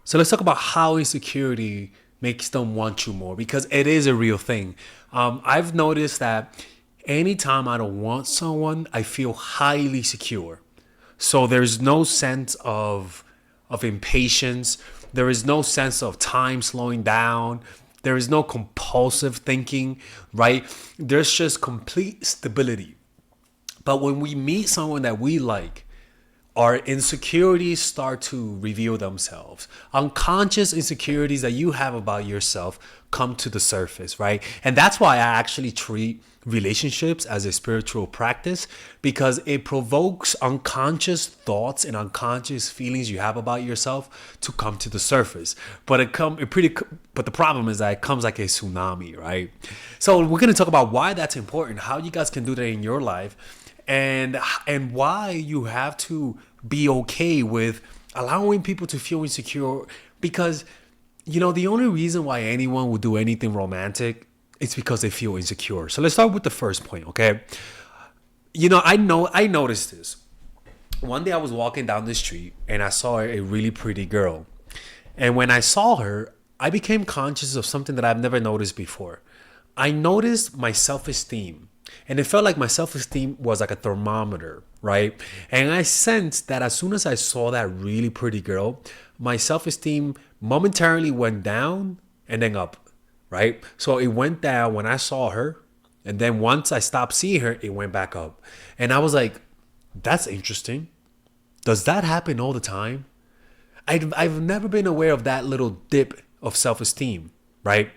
So let's talk about how insecurity makes them want you more because it is a real thing. I've noticed that anytime I don't want someone, I feel highly secure. So there's no sense of impatience. There is no sense of time slowing down. There is no compulsive thinking, right? There's just complete stability. But when we meet someone that we like, our insecurities start to reveal themselves. Unconscious insecurities that you have about yourself come to the surface, right? And that's why I actually treat relationships as a spiritual practice because it provokes unconscious thoughts and unconscious feelings you have about yourself to come to the surface. But the problem is that it comes like a tsunami, right? So we're going to talk about why that's important, how you guys can do that in your life, and why you have to be okay with allowing people to feel insecure because the only reason why anyone would do anything romantic is because they feel insecure. So let's start with the first point. Okay, I noticed this one day. I was walking down the street and I saw a really pretty girl, and when I saw her, I became conscious of something that I've never noticed before. I noticed my self-esteem. And it felt like my self-esteem was like a thermometer, right? And I sensed that as soon as I saw that really pretty girl, my self-esteem momentarily went down and then up, right? So it went down when I saw her. And then once I stopped seeing her, it went back up. And I was like, that's interesting. Does that happen all the time? I've never been aware of that little dip of self-esteem, right?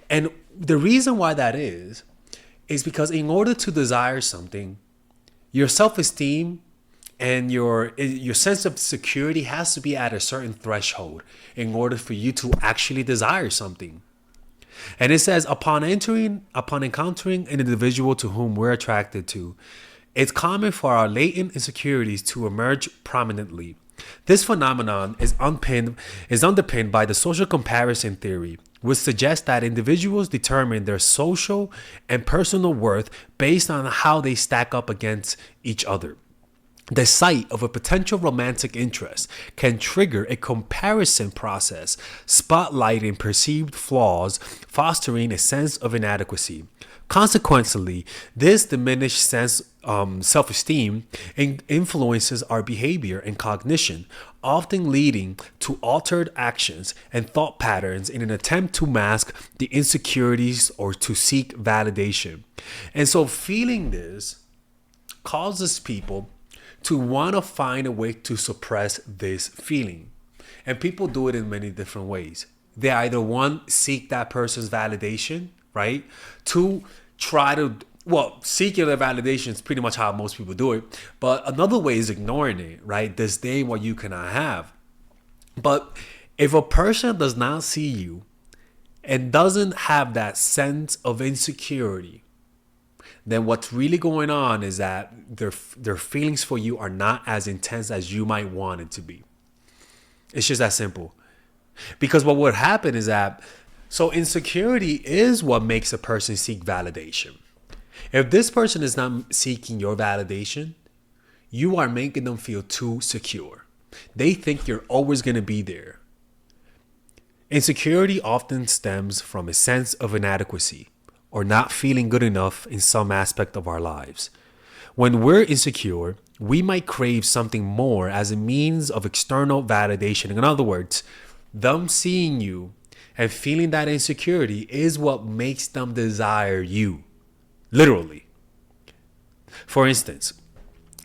And the reason why that is because in order to desire something, your self-esteem and your sense of security has to be at a certain threshold in order for you to actually desire something. And it says upon encountering an individual to whom we're attracted to, it's common for our latent insecurities to emerge prominently. This phenomenon is underpinned by the social comparison theory, which suggests that individuals determine their social and personal worth based on how they stack up against each other. The sight of a potential romantic interest can trigger a comparison process, spotlighting perceived flaws, fostering a sense of inadequacy. Consequently, this diminished self-esteem influences our behavior and cognition, often leading to altered actions and thought patterns in an attempt to mask the insecurities or to seek validation. And so feeling this causes people to want to find a way to suppress this feeling. And people do it in many different ways. They either one, seek that person's validation, right? Two, seeking their validation is pretty much how most people do it. But another way is ignoring it, right? Disdain what you cannot have. But if a person does not see you and doesn't have that sense of insecurity, then what's really going on is that their feelings for you are not as intense as you might want it to be. It's just that simple. Because what would happen is that, so insecurity is what makes a person seek validation. If this person is not seeking your validation, you are making them feel too secure. They think you're always going to be there. Insecurity often stems from a sense of inadequacy or not feeling good enough in some aspect of our lives. When we're insecure, we might crave something more as a means of external validation. In other words, them seeing you and feeling that insecurity is what makes them desire you. Literally. For instance,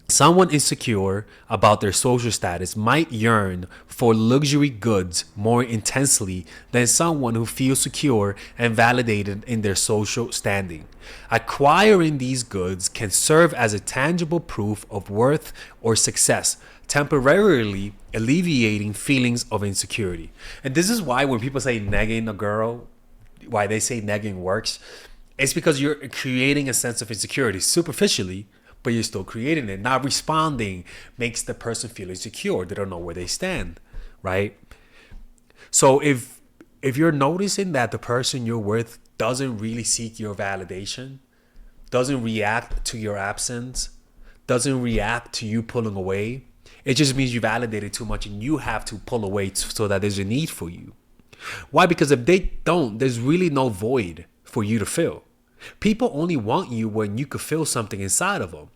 someone insecure about their social status might yearn for luxury goods more intensely than someone who feels secure and validated in their social standing. Acquiring these goods can serve as a tangible proof of worth or success, temporarily alleviating feelings of insecurity. And this is why when people say negging a girl, why they say negging works, it's because you're creating a sense of insecurity superficially, but you're still creating it. Not responding makes the person feel insecure. They don't know where they stand, right? So if you're noticing that the person you're with doesn't really seek your validation, doesn't react to your absence, doesn't react to you pulling away, It just means you validated too much and you have to pull away so that there's a need for you. Why? Because if they don't, there's really no void for you to fill. People only want you when you could feel something inside of them.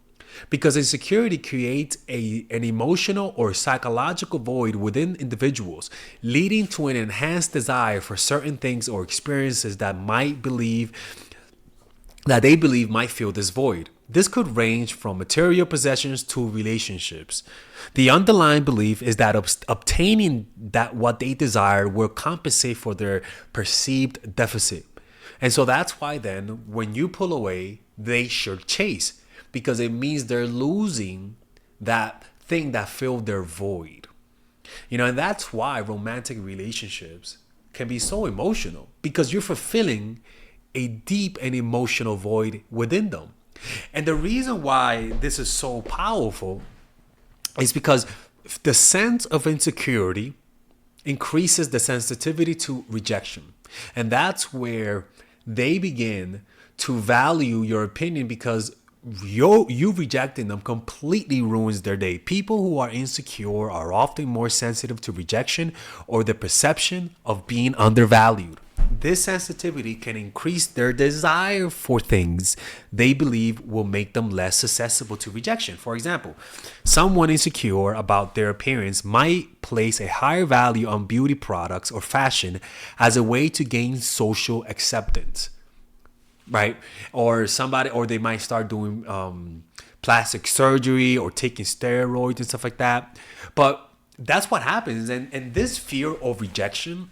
Because insecurity creates an emotional or psychological void within individuals, leading to an enhanced desire for certain things or experiences that they believe might fill this void. This could range from material possessions to relationships. The underlying belief is that obtaining that what they desire will compensate for their perceived deficit. And so that's why then when you pull away, they should chase, because it means they're losing that thing that filled their void. And that's why romantic relationships can be so emotional, because you're fulfilling a deep and emotional void within them. And the reason why this is so powerful is because the sense of insecurity increases the sensitivity to rejection. And that's where they begin to value your opinion, because you rejecting them completely ruins their day. People who are insecure are often more sensitive to rejection or the perception of being undervalued. This sensitivity can increase their desire for things they believe will make them less susceptible to rejection. For example, someone insecure about their appearance might place a higher value on beauty products or fashion as a way to gain social acceptance, right? Or they might start doing plastic surgery or taking steroids and stuff like that. But that's what happens. And this fear of rejection,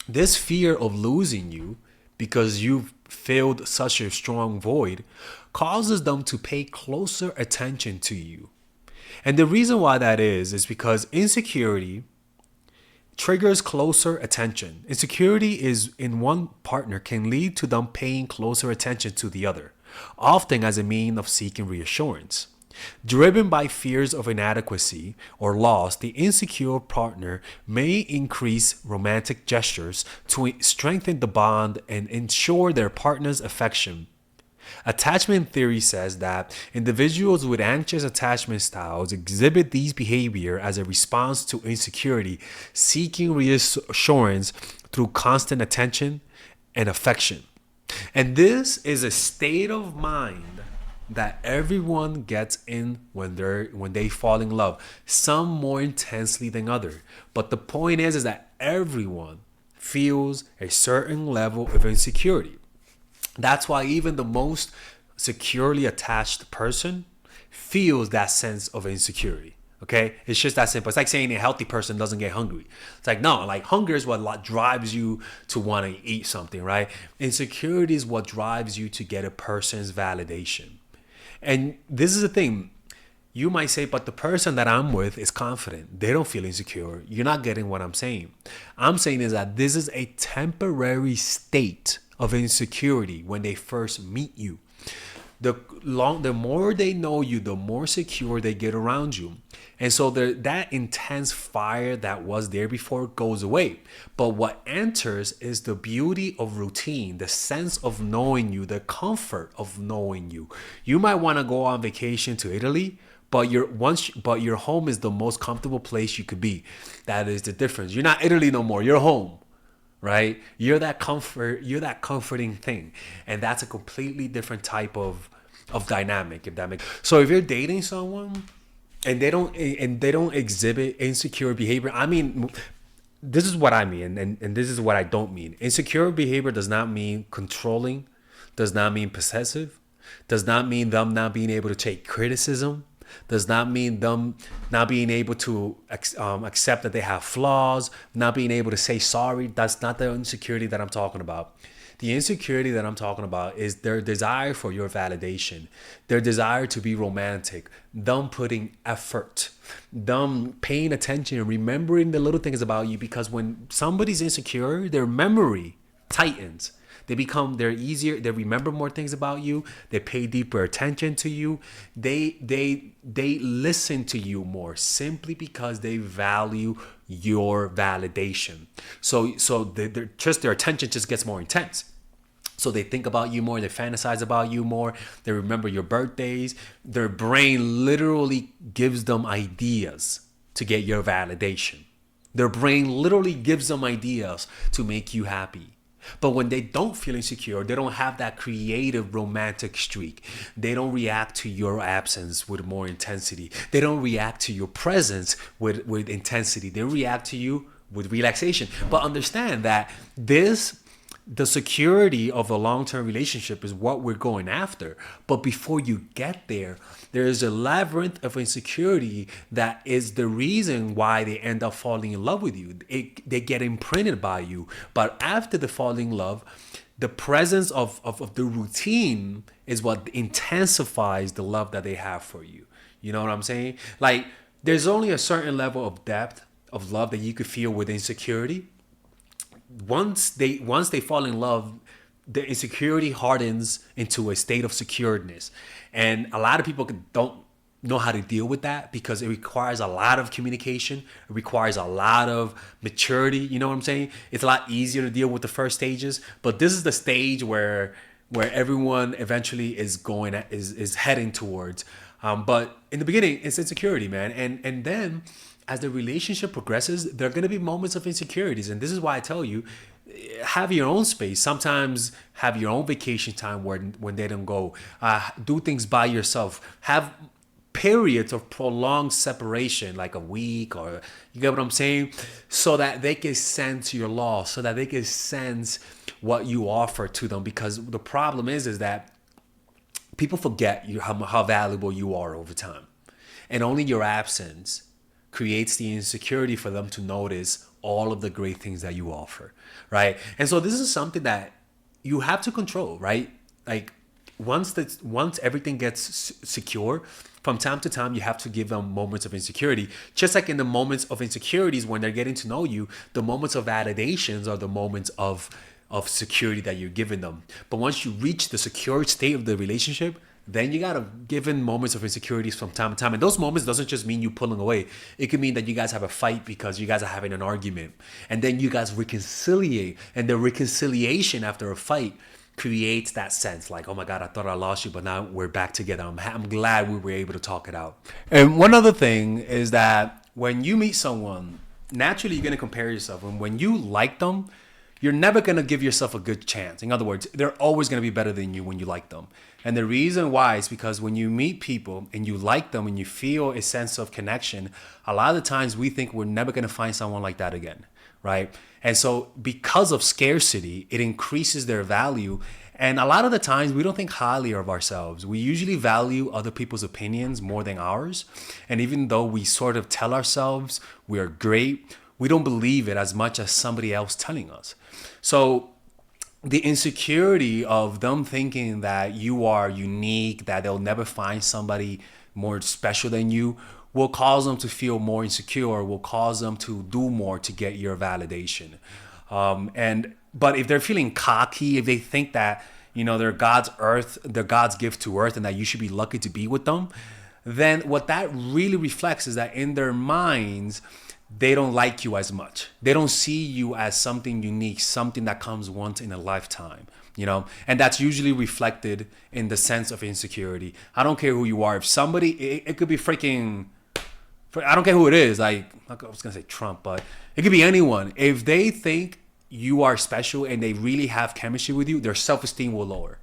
this fear of losing you because you've filled such a strong void, causes them to pay closer attention to you. And the reason why that is because insecurity triggers closer attention. Insecurity is in one partner can lead to them paying closer attention to the other, often as a means of seeking reassurance. Driven by fears of inadequacy or loss, the insecure partner may increase romantic gestures to strengthen the bond and ensure their partner's affection. Attachment theory says that individuals with anxious attachment styles exhibit these behavior as a response to insecurity, seeking reassurance through constant attention and affection. And this is a state of mind that everyone gets in when they fall in love, some more intensely than other. But the point is that everyone feels a certain level of insecurity. That's why even the most securely attached person feels that sense of insecurity. Okay, it's just that simple. It's like saying a healthy person doesn't get hungry. It's like, no, like hunger is what drives you to want to eat something, right? Insecurity is what drives you to get a person's validation. And this is the thing. You might say, but the person that I'm with is confident. They don't feel insecure. You're not getting what I'm saying. I'm saying is that this is a temporary state of insecurity when they first meet you. The more they know you, the more secure they get around you. And so that intense fire that was there before goes away. But what enters is the beauty of routine, the sense of knowing you, the comfort of knowing you. You might want to go on vacation to Italy, but your home is the most comfortable place you could be. That is the difference. You're not Italy no more. You're home. Right? You're that comforting thing. And that's a completely different type of dynamic, if that makes sense. So if you're dating someone and they don't exhibit insecure behavior, I mean, this is what I mean, and this is what I don't mean. Insecure behavior does not mean controlling, does not mean possessive, does not mean them not being able to take criticism, does not mean them not being able to accept that they have flaws, not being able to say sorry. That's not the insecurity that I'm talking about. The insecurity that I'm talking about is their desire for your validation, their desire to be romantic, them putting effort, them paying attention and remembering the little things about you. Because when somebody's insecure, their memory tightens. They're easier. They remember more things about you. They pay deeper attention to you. They listen to you more simply because they value your validation. So their attention just gets more intense. So they think about you more, they fantasize about you more, they remember your birthdays. Their brain literally gives them ideas to get your validation. Their brain literally gives them ideas to make you happy. But when they don't feel insecure, they don't have that creative romantic streak. They don't react to your absence with more intensity. They don't react to your presence with intensity. They react to you with relaxation. But understand that the security of a long-term relationship is what we're going after. But before you get there, there is a labyrinth of insecurity that is the reason why they end up falling in love with you. They get imprinted by you. But after the falling in love, the presence of the routine is what intensifies the love that they have for you. You know what I'm saying? Like, there's only a certain level of depth of love that you could feel with insecurity. Once they fall in love, the insecurity hardens into a state of securedness. And a lot of people don't know how to deal with that because it requires a lot of communication. It requires a lot of maturity. You know what I'm saying? It's a lot easier to deal with the first stages, but this is the stage where everyone eventually is heading towards. But in the beginning, it's insecurity, man. And then as the relationship progresses, there are going to be moments of insecurities. And this is why I tell you, have your own space. Sometimes have your own vacation time when they don't go. Do things by yourself. Have periods of prolonged separation, like a week, or you get what I'm saying? So that they can sense your loss, so that they can sense what you offer to them. Because the problem is that people forget how valuable you are over time. And only your absence creates the insecurity for them to notice all of the great things that you offer, right? And so this is something that you have to control, right? Like once everything gets secure, from time to time you have to give them moments of insecurity. Just like in the moments of insecurities when they're getting to know you, the moments of validations are the moments of security that you're giving them. But once you reach the secure state of the relationship, then you gotta give in moments of insecurities from time to time. And those moments doesn't just mean you pulling away. It could mean that you guys have a fight because you guys are having an argument. And then you guys reconciliate. And the reconciliation after a fight creates that sense like, oh my God, I thought I lost you, but now we're back together. I'm glad we were able to talk it out. And one other thing is that when you meet someone, naturally you're gonna compare yourself. And when you like them, you're never going to give yourself a good chance. In other words, they're always going to be better than you when you like them. And the reason why is because when you meet people and you like them and you feel a sense of connection, a lot of the times we think we're never going to find someone like that again, right? And so because of scarcity, it increases their value. And a lot of the times we don't think highly of ourselves. We usually value other people's opinions more than ours. And even though we sort of tell ourselves we are great, we don't believe it as much as somebody else telling us. So the insecurity of them thinking that you are unique, that they'll never find somebody more special than you, will cause them to feel more insecure, will cause them to do more to get your validation. But if they're feeling cocky, if they think that, you know, they're God's gift to earth and that you should be lucky to be with them, then what that really reflects is that in their minds, they don't like you as much. They don't see you as something unique, something that comes once in a lifetime, you know? And that's usually reflected in the sense of insecurity. I don't care who you are. If somebody, it could be freaking, I don't care who it is. Like, I was going to say Trump, but it could be anyone. If they think you are special and they really have chemistry with you, their self-esteem will lower.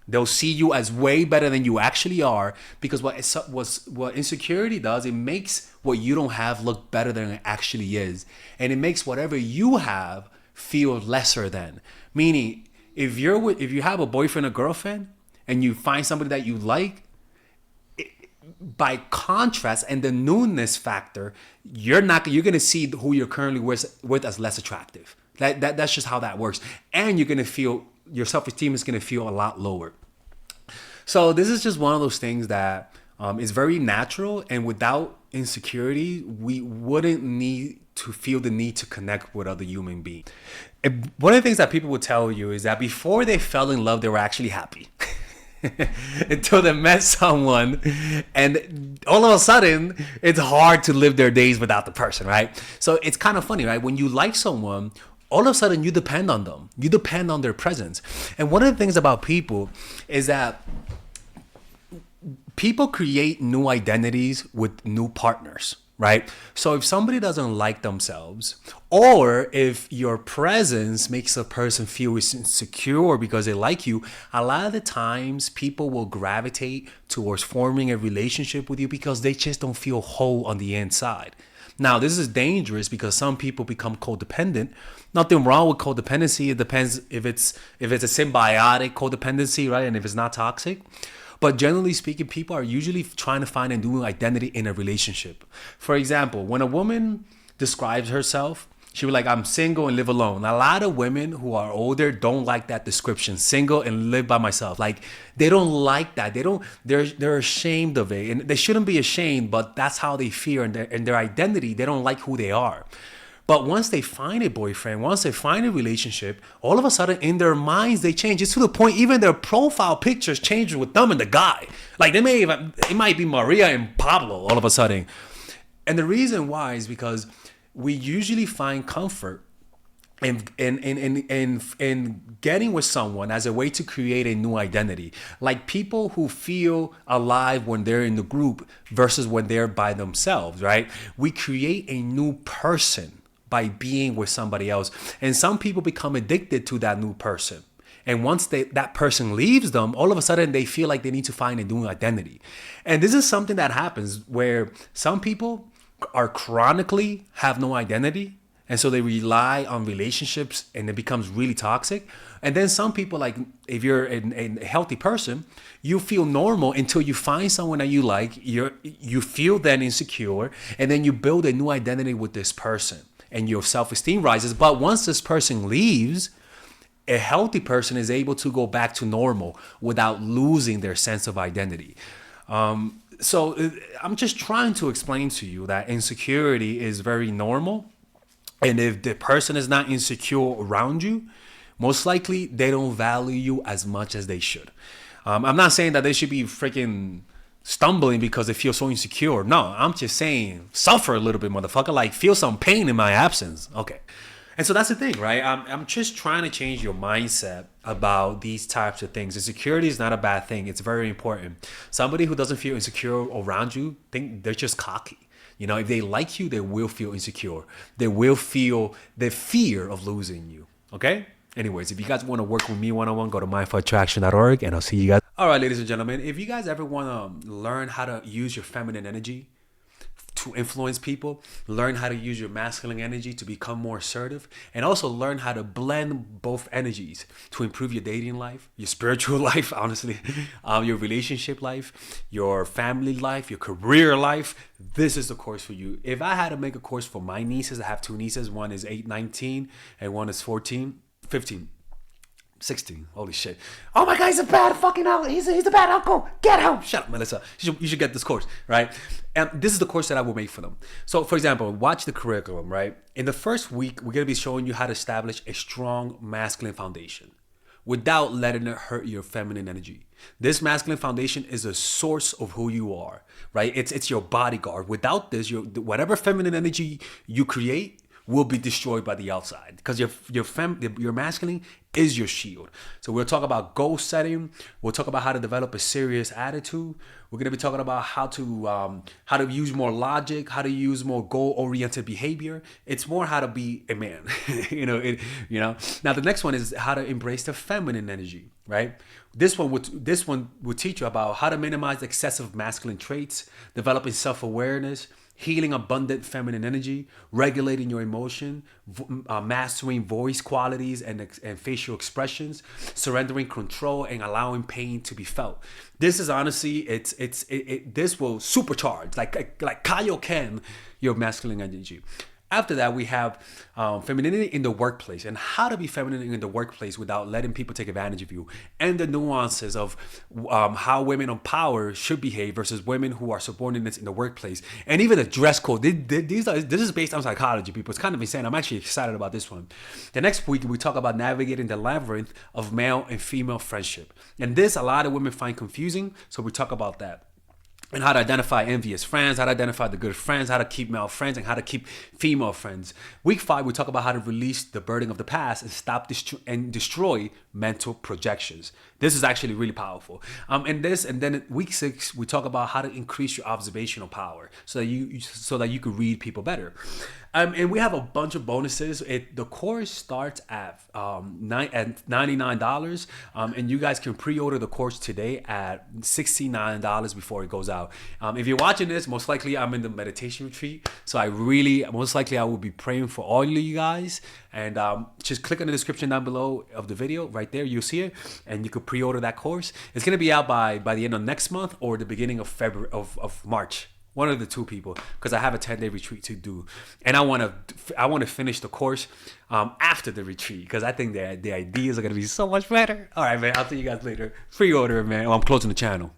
They'll see you as way better than you actually are, because what insecurity does, it makes what you don't have look better than it actually is. And it makes whatever you have feel lesser than. Meaning, if you have a boyfriend or girlfriend and you find somebody that you like, by contrast and the newness factor, you're going to see who you're currently with as less attractive. That's just how that works. And you're going to feel, your self-esteem is going to feel a lot lower. So this is just one of those things that is very natural. And without insecurity, we wouldn't need to feel the need to connect with other human beings. And one of the things that people will tell you is that before they fell in love, they were actually happy. Until they met someone, and all of a sudden it's hard to live their days without the person, right? So it's kind of funny, right? When you like someone, all of a sudden you depend on them. You depend on their presence. And one of the things about people is that people create new identities with new partners, right? So if somebody doesn't like themselves, or if your presence makes a person feel insecure because they like you, a lot of the times people will gravitate towards forming a relationship with you because they just don't feel whole on the inside. Now, this is dangerous because some people become codependent. Nothing wrong with codependency. It depends if it's a symbiotic codependency, right? And if it's not toxic. But generally speaking, people are usually trying to find a new identity in a relationship. For example, when a woman describes herself, she was like, I'm single and live alone. A lot of women who are older don't like that description, single and live by myself. Like, they don't like that. They're ashamed of it. And they shouldn't be ashamed, but that's how they feel. And their identity, they don't like who they are. But once they find a boyfriend, once they find a relationship, all of a sudden in their minds, they change. It's to the point, even their profile pictures change with them and the guy. Like, it might be Maria and Pablo all of a sudden. And the reason why is because we usually find comfort in getting with someone as a way to create a new identity. Like people who feel alive when they're in the group versus when they're by themselves, right? We create a new person by being with somebody else. And some people become addicted to that new person. And once that person leaves them, all of a sudden they feel like they need to find a new identity. And this is something that happens where some people are chronically have no identity, and so they rely on relationships and it becomes really toxic. And then some people, like if you're a healthy person, you feel normal until you find someone that you like, you feel then insecure, and then you build a new identity with this person and your self-esteem rises. But once this person leaves, a healthy person is able to go back to normal without losing their sense of identity. So I'm just trying to explain to you that insecurity is very normal. And if the person is not insecure around you, most likely they don't value you as much as they should. I'm not saying that they should be freaking stumbling because they feel so insecure. No, I'm just saying suffer a little bit, motherfucker. Like feel some pain in my absence. Okay. And so that's the thing, right? I'm just trying to change your mindset about these types of things. Insecurity is not a bad thing. It's very important. Somebody who doesn't feel insecure around you, think they're just cocky. You know, if they like you, they will feel insecure. They will feel the fear of losing you. Okay? Anyways, if you guys want to work with me one-on-one, go to mindfulattraction.org and I'll see you guys. All right, ladies and gentlemen, if you guys ever want to learn how to use your feminine energy to influence people, learn how to use your masculine energy to become more assertive, and also learn how to blend both energies to improve your dating life, your spiritual life, honestly, your relationship life, your family life, your career life, this is the course for you. If I had to make a course for my nieces, I have two nieces, one is 19 and one is 15. 16. Holy shit. Oh my God, he's a bad fucking uncle. He's a bad uncle. Get him. Shut up, Melissa. You should get this course, right? And this is the course that I will make for them. So, for example, watch the curriculum, right? In the first week, we're going to be showing you how to establish a strong masculine foundation without letting it hurt your feminine energy. This masculine foundation is a source of who you are, right? It's your bodyguard. Without this, whatever feminine energy you create will be destroyed by the outside because your masculine is your shield. So we'll talk about goal setting. We'll talk about how to develop a serious attitude. We're going to be talking about how to use more logic, how to use more goal-oriented behavior. It's more how to be a man. Now the next one is how to embrace the feminine energy, right? This one would teach you about how to minimize excessive masculine traits, developing self-awareness, healing abundant feminine energy, regulating your emotion, mastering voice qualities and facial expressions, surrendering control and allowing pain to be felt. This is honestly, this will supercharge, like Kaioken, your masculine energy. After that, we have femininity in the workplace and how to be feminine in the workplace without letting people take advantage of you, and the nuances of how women on power should behave versus women who are subordinates in the workplace, and even the dress code. This is based on psychology, people. It's kind of insane. I'm actually excited about this one. The next week, we talk about navigating the labyrinth of male and female friendship. And this, a lot of women find confusing, so we talk about that. and how to identify envious friends, how to identify the good friends, how to keep male friends, and how to keep female friends. Week 5, we talk about how to release the burden of the past and stop and destroy mental projections. This is actually really powerful. And then week 6, we talk about how to increase your observational power so that you can read people better. And we have a bunch of bonuses. The course starts at $99, and you guys can pre-order the course today at $69 before it goes out. If you're watching this, most likely I'm in the meditation retreat, so most likely I will be praying for all of you guys. And just click on the description down below of the video. Right there, you'll see it, and you could pre-order that course. It's gonna be out by the end of next month or the beginning of February of March. One of the two people, because I have a 10-day retreat to do, and I want to finish the course after the retreat, because I think the ideas are gonna be so much better. All right, man. I'll see you guys later. Pre-order, man. Oh, I'm closing the channel.